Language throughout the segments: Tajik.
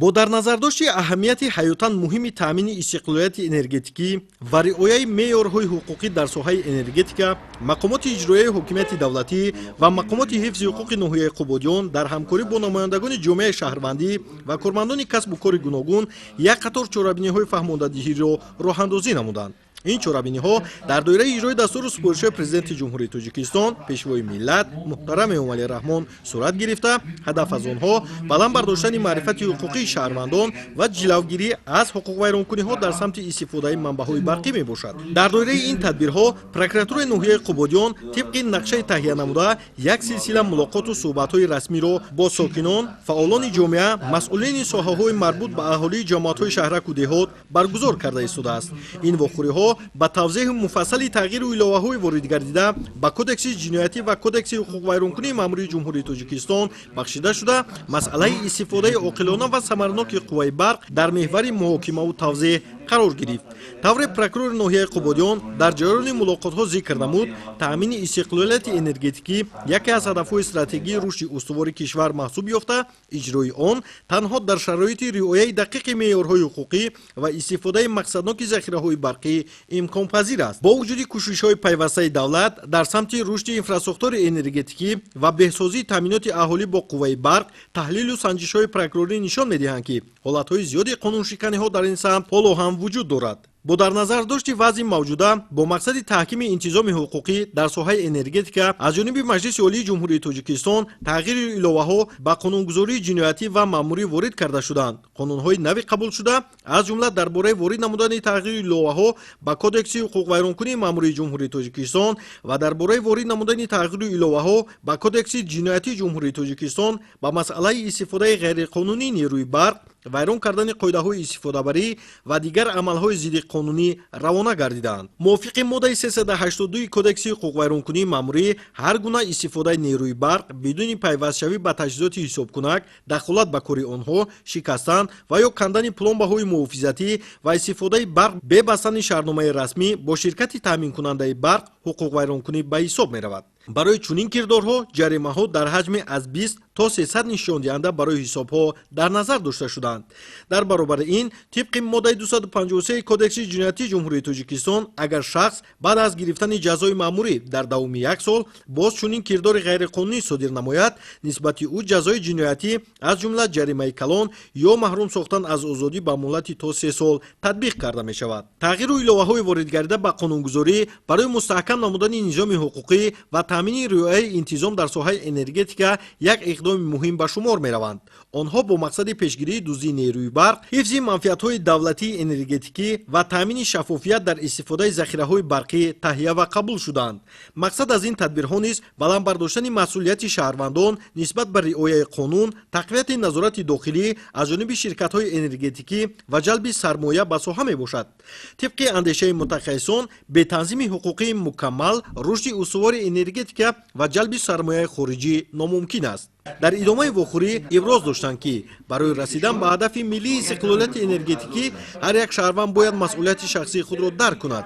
бо дар назардошти аҳамияти ҳаётан муҳими таъмини истиқлолияти энергетикӣ ва риояи меъёрҳои ҳуқуқӣ дар соҳаи энергетика, мақомоти иҷроияи ҳокимияти давлатӣ ва мақомоти ҳифзи ҳуқуқи ноҳияи Қубодиён дар ҳамкорӣ бо намояндагони ҷомеаи шаҳрвандӣ ва кормандони касбу кори гуногун як қатор чорабиниҳои фаҳмондадиҳиро роҳандозӣ намуданд. ин чорабиниҳо дар доираи иҷрои дастуру супоришҳои президенти ҷумҳурии Тоҷикистон, пешвои миллат муҳтарами Эмомалӣ Раҳмон сурат гирифта, ҳадаф аз онҳо баланд бардоштани маърифати ҳуқуқии шаҳрвандон ва ҷилавгирӣ аз ҳуқуқвайронкуниҳо дар самти истифодаи манбаъҳои барқӣ мебошад. дар доираи ин тадбирҳо прокуратураи ноҳияи Қубодиён тибқи нақшаи таҳия намуда як силсила мулоқоту суҳбатҳои расмиро бо сокинон, фаъолони ҷомеа, масъулини соҳаҳои марбут ба аҳолии ҷамоатҳои шаҳраку деҳот баргузор карда истодааст. ин вохӯриҳо ба тавзеҳи муфассали тағйиру иловаҳои ворид гардида ба кодекси ҷиноятӣ ва кодекси ҳуқуқвайронкунии маъмурии ҷумҳурии Тоҷикистон бахшида шуда, масъалаи истифодаи оқилона ва самараноки қувваи барқ дар меҳвари муҳокимаву тавзеҳ қарор гирифт. тавре прокурори ноҳияи Қубодиён дар ҷараёни мулоқотҳо зикр намуд, таъмини истиқлолияти энергетикӣ яке аз ҳадафҳои стратегии рушди устувори кишвар маҳсуб ёфта, иҷрои он танҳо дар шароити риояи дақиқи меъёрҳои ҳуқуқӣ ва истифодаи мақсадноки захираҳои барқӣ имконпазир аст. бо вуҷуди кӯшишҳои пайвастаи давлат дар самти рушди инфраструктураи энергетикӣ ва беҳсозии таъминоти аҳолӣ бо қувваи барқ, таҳлилу санҷишҳои прокурорӣ нишон медиҳанд, ки ҳолатҳои зиёди қонуншиканиҳо дар ин самт ҳоло ҳам вуҷуд дорад. бо дар назар дошти вазъи мавҷуда бо мақсади таҳкими интизоми ҳуқуқӣ дар соҳаи энергетика аз ҷониби Маҷлиси Олии Ҷумҳурии Тоҷикистон тағйири иловаҳо ба қонунгузории ҷиноятӣ ва маъмурӣ ворид карда шуданд. қонунҳои нави қабул шуда, аз ҷумла дар бораи ворид намудани тағйири иловаҳо ба кодекси ҳуқуқвайронкунии маъмурии Ҷумҳурии Тоҷикистон ва дар бораи ворид намудани тағйири иловаҳо ба кодекси ҷиноятии Ҷумҳурии Тоҷикистон ба масъалаи истифодаи ғайриқонунии нерӯи барқ, вайрон кардани қоидаҳои истифодабарӣ ва дигар амалҳои зидди қонунӣ равона гардидаанд. мувофиқи моддаи 382 кодекси ҳуқуқвайронкунии маъмурӣ, ҳар гуна истифодаи нерӯи барқ бидуни пайвастшавӣ ба таҷҳизоти ҳисобкунак, дахолат ба кори онҳо, шикастан ва ё кандани пломбаҳои муҳофизатӣ ва истифодаи барқ бе бастани шаҳрномаи расмӣ бо ширкати таъминкунандаи барқ ҳуқуқвайронкунӣ ба ҳисоб меравад. барои чунин кирдорҳо ҷаримаҳо дар ҳаҷми аз 20 то 300 нишондиҳанда барои ҳисобҳо дар назар дошта шуданд. дар баробари ин, тибқи моддаи 253 кодекси ҷиноятии Ҷумҳурии Тоҷикистон, агар шахс баъд аз гирифтани ҷазои маъмурӣ дар давоми 1 сол боз чунин кирдори ғайриқонунӣ содир намояд, нисбати ӯ ҷазои ҷиноятӣ аз ҷумла ҷаримаи калон ё маҳрум сохтан аз озодӣ ба муддати то 3 сол татбиқ карда мешавад. тағйиру иловаҳои воридгарда ба қонунгузорӣ барои мустаҳкам намудани низоми ҳуқуқӣ ва таъмини риояи интизом дар соҳаи энергетика як иқдоми муҳим ба шумор мераванд. онҳо бо мақсади пешгирии дуздии нерӯи барқ, ҳифзи манфиатҳои давлатии энергетикӣ ва таъмини шаффофият дар истифодаи захираҳои барқӣ таҳия ва қабул шуданд. мақсад аз ин тадбирҳо низ баланд бардоштани масъулияти шаҳрвандон нисбат ба риояи қонун, тақвияти назорати дохилӣ аз ҷониби ширкатҳои энергетикӣ ва ҷалби сармоя ба соҳа мебошад. тибқи андешаи мутахассисон, бетанзими ҳуқуқии мукаммал, рушди устувори энергетика ва ҷалби сармояи хориҷӣ номумкин аст. дар идомаи вохӯрӣ иброз доштанд, ки барои расидан ба ҳадафи миллии истиқлолияти энергетикӣ ҳар як шаҳрванд бояд масъулияти шахсии худро дарк кунад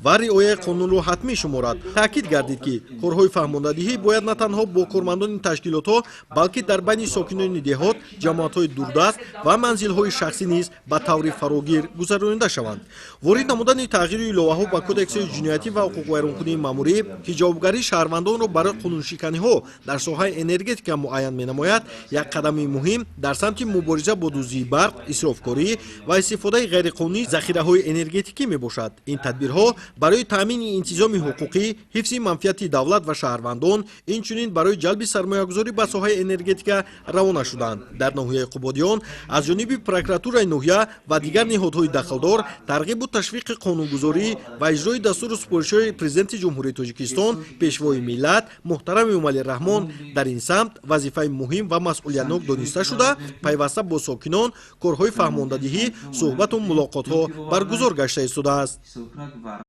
ва риояи қонунро ҳатмӣ шуморад. таъкид гардид, ки корҳои фаҳмондадиҳӣ бояд на танҳо бо кормандони ташкилотҳо, балки дар байни сокинони деҳот, ҷамоатҳои дурдаст ва манзилҳои шахсӣ низ ба таври фарогир гузаронида шаванд. ворид намудани тағйири иловаҳо ба кодекси ҷиноятӣ ва ҳуқуқвайронкунии маъмурӣ, ки ҷавобгарии шаҳрвандонро барои қонуншиканиҳо дар соҳаи энергетика муайян менамояд, як қадами муҳим дар самти мубориза бо дуздии барқ, исрофкорӣ ва истифодаи ғайриқонунии захираҳои энергетикӣ мебошад. ин тадбирҳо барои таъмини интизоми ҳуқуқӣ, ҳифзи манфиати давлат ва шаҳрвандон, инчунин барои ҷалби сармоягузорӣ ба соҳаи энергетика равона шуданд. дар ноҳияи Қубодиён аз ҷониби прокуратураи ноҳия ва дигар ниҳодҳои дахлдор тарғибу ташвиқи қонунгузорӣ ва иҷрои дастуру супоришҳои президенти Ҷумҳурии Тоҷикистон, пешвои миллат муҳтарами Эмомалӣ Раҳмон дар ин самт вазифаи муҳим ва масъулиятнок дониста шуда, пайваста бо сокинон, корҳои фаҳмондадиҳӣ, суҳбату мулоқотҳо баргузор гашта истодааст.